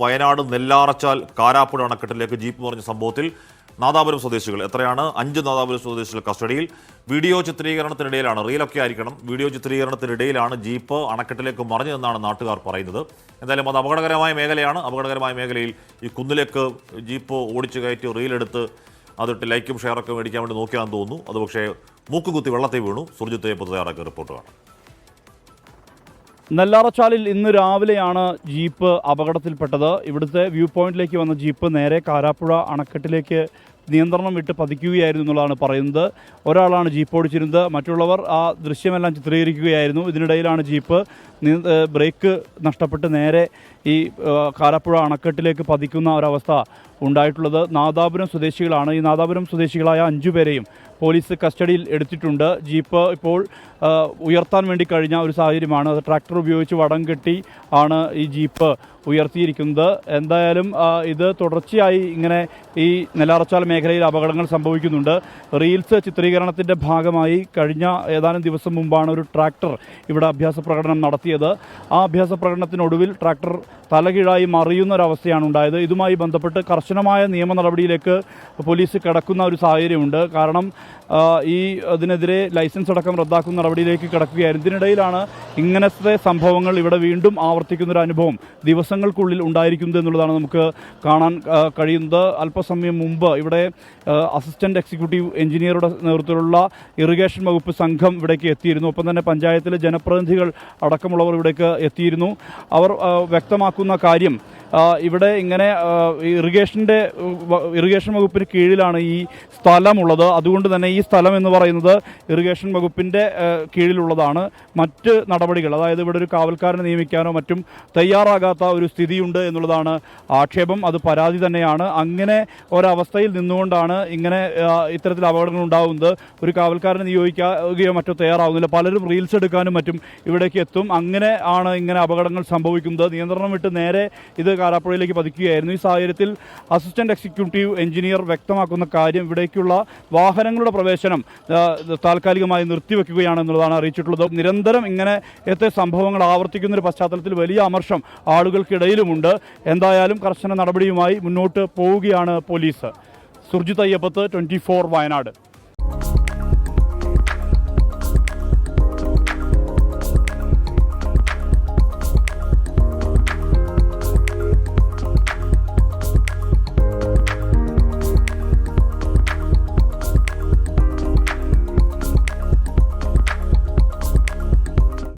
Wayanad Nellarachal Karapuzha അണക്കെട്ടിലേക്ക് jeep മറിഞ്ഞ സംഭവത്തിൽ നാദാപുരം സ്വദേശികൾ എത്രയാണ് 5 നാദാപുരം സ്വദേശികൾ കസ്റ്റഡിയിൽ. വീഡിയോ ചിത്രീകരണത്തിനിടയിലാണ്, റീലൊക്കെ ആയിരിക്കണം, വീഡിയോ ചിത്രീകരണത്തിനിടയിലാണ് ജീപ്പ് അണക്കെട്ടിലേക്ക് മറിഞ്ഞതെന്നാണ് നാട്ടുകാർ പറയുന്നത്. എന്തായാലും അത് അപകടകരമായ മേഖലയാണ്. അപകടകരമായ മേഖലയിൽ ഈ കുന്നിലേക്ക് ജീപ്പ് ഓടിച്ചു കയറ്റി റീലെടുത്ത് അതിട്ട് ലൈക്കും ഷെയറൊക്കെ മേടിക്കാൻ വേണ്ടി നോക്കിയാണെന്ന് തോന്നുന്നു. അത് പക്ഷേ മൂക്കുകുത്തി വെള്ളത്തിൽ വീണു. സുർജിത്ത് തയ്യാറാക്കിയ റിപ്പോർട്ടാണ്. നെല്ലാറച്ചാലിൽ ഇന്ന് രാവിലെയാണ് ജീപ്പ് അപകടത്തിൽപ്പെട്ടത്. ഇവിടുത്തെ വ്യൂ പോയിന്റിലേക്ക് വന്ന ജീപ്പ് നേരെ കാരാപ്പുഴ അണക്കെട്ടിലേക്ക് നിയന്ത്രണം വിട്ട് പതിക്കുകയായിരുന്നു എന്നുള്ളതാണ് പറയുന്നത്. ഒരാളാണ് ജീപ്പ് ഓടിച്ചിരുന്നത്, മറ്റുള്ളവർ ആ ദൃശ്യമെല്ലാം ചിത്രീകരിക്കുകയായിരുന്നു. ഇതിനിടയിലാണ് ജീപ്പ് ബ്രേക്ക് നഷ്ടപ്പെട്ട് നേരെ ഈ കാരാപ്പുഴ അണക്കെട്ടിലേക്ക് പതിക്കുന്ന ഒരവസ്ഥ ഉണ്ടായിട്ടുള്ളത്. നാദാപുരം സ്വദേശികളാണ്. ഈ നാദാപുരം സ്വദേശികളായ 5 പേരെയും പോലീസ് കസ്റ്റഡിയിൽ എടുത്തിട്ടുണ്ട്. ജീപ്പ് ഇപ്പോൾ ഉയർത്താൻ വേണ്ടി കഴിഞ്ഞ ഒരു സാഹചര്യമാണ്. അത് ട്രാക്ടർ ഉപയോഗിച്ച് വടം കെട്ടി ആണ് ഈ ജീപ്പ് ഉയർത്തിയിരിക്കുന്നത്. എന്തായാലും ഇത് തുടർച്ചയായി ഇങ്ങനെ ഈ നെല്ലാറച്ചാൽ മേഖലയിൽ അപകടങ്ങൾ സംഭവിക്കുന്നുണ്ട്. റീൽസ് ചിത്രീകരണത്തിൻ്റെ ഭാഗമായി കഴിഞ്ഞ ഏതാനും ദിവസം മുമ്പാണ് ഒരു ട്രാക്ടർ ഇവിടെ അഭ്യാസ പ്രകടനം നടത്തിയത്. ആ അഭ്യാസ പ്രകടനത്തിനൊടുവിൽ ട്രാക്ടർ തലകീഴായി മറിയുന്ന ഒരവസ്ഥയാണ് ഉണ്ടായത്. ഇതുമായി ബന്ധപ്പെട്ട് കർശനമായ നിയമ നടപടിയിലേക്ക് പോലീസ് കടക്കുന്ന ഒരു സാഹചര്യമുണ്ട്. കാരണം ഇതിനെതിരെ ലൈസൻസ് അടക്കം റദ്ദാക്കുന്ന നടപടിയിലേക്ക് കടക്കുകയായിരുന്നു. ഇതിനിടയിലാണ് ഇങ്ങനത്തെ സംഭവങ്ങൾ ഇവിടെ വീണ്ടും ആവർത്തിക്കുന്നൊരു അനുഭവം ദിവസങ്ങൾക്കുള്ളിൽ ഉണ്ടായിരിക്കുന്നത് എന്നുള്ളതാണ് നമുക്ക് കാണാൻ കഴിയുന്നത്. അല്പസമയം മുമ്പ് ഇവിടെ അസിസ്റ്റന്റ് എക്സിക്യൂട്ടീവ് എഞ്ചിനീയറുടെ നേതൃത്വത്തിലുള്ള ഇറിഗേഷൻ വകുപ്പ് സംഘം ഇവിടേക്ക് എത്തിയിരുന്നു. ഒപ്പം തന്നെ പഞ്ചായത്തിലെ ജനപ്രതിനിധികൾ അടക്കമുള്ളവർ ഇവിടേക്ക് എത്തിയിരുന്നു. അവർ വ്യക്തമാക്കുന്ന കാര്യം, ഇവിടെ ഇങ്ങനെ ഇറിഗേഷൻ വകുപ്പിന് കീഴിലാണ് ഈ സ്ഥലമുള്ളത്. അതുകൊണ്ട് തന്നെ ഈ സ്ഥലം എന്ന് പറയുന്നത് ഇറിഗേഷൻ വകുപ്പിൻ്റെ കീഴിലുള്ളതാണ്. മറ്റ് നടപടികൾ, അതായത് ഇവിടെ ഒരു കാവൽക്കാരനെ നിയമിക്കാനോ മറ്റും തയ്യാറാകാത്ത ഒരു സ്ഥിതിയുണ്ട് എന്നുള്ളതാണ് ആക്ഷേപം. അത് പരാതി തന്നെയാണ്. അങ്ങനെ ഒരവസ്ഥയിൽ നിന്നുകൊണ്ടാണ് ഇങ്ങനെ ഇത്തരത്തിൽ അപകടങ്ങൾ ഉണ്ടാകുന്നത്. ഒരു കാവൽക്കാരനെ നിയോഗിക്കുകയോ മറ്റോ തയ്യാറാവുന്നില്ല. പലരും റീൽസ് എടുക്കാനും മറ്റും ഇവിടേക്ക് എത്തും. അങ്ങനെ ആണ് ഇങ്ങനെ അപകടങ്ങൾ സംഭവിക്കുന്നത്. നിയന്ത്രണം വിട്ട് നേരെ ഇത് കാരാപ്പുഴയിലേക്ക് പതിക്കുകയായിരുന്നു. ഈ സാഹചര്യത്തിൽ അസിസ്റ്റന്റ് എക്സിക്യൂട്ടീവ് എഞ്ചിനീയർ വ്യക്തമാക്കുന്ന കാര്യം, ഇവിടേക്കുള്ള വാഹനങ്ങളുടെ പ്രവേശനം താൽക്കാലികമായി നിർത്തിവെക്കുകയാണെന്നുള്ളതാണ് അറിയിച്ചിട്ടുള്ളത്. നിരന്തരം ഇങ്ങനത്തെ സംഭവങ്ങൾ ആവർത്തിക്കുന്ന ഒരു പശ്ചാത്തലത്തിൽ വലിയ അമർഷം ആളുകൾക്കിടയിലുമുണ്ട്. എന്തായാലും കർശന നടപടിയുമായി മുന്നോട്ട് പോവുകയാണ് പോലീസ്. സുർജിത്ത് അയ്യപ്പത്ത്, 24 വയനാട്.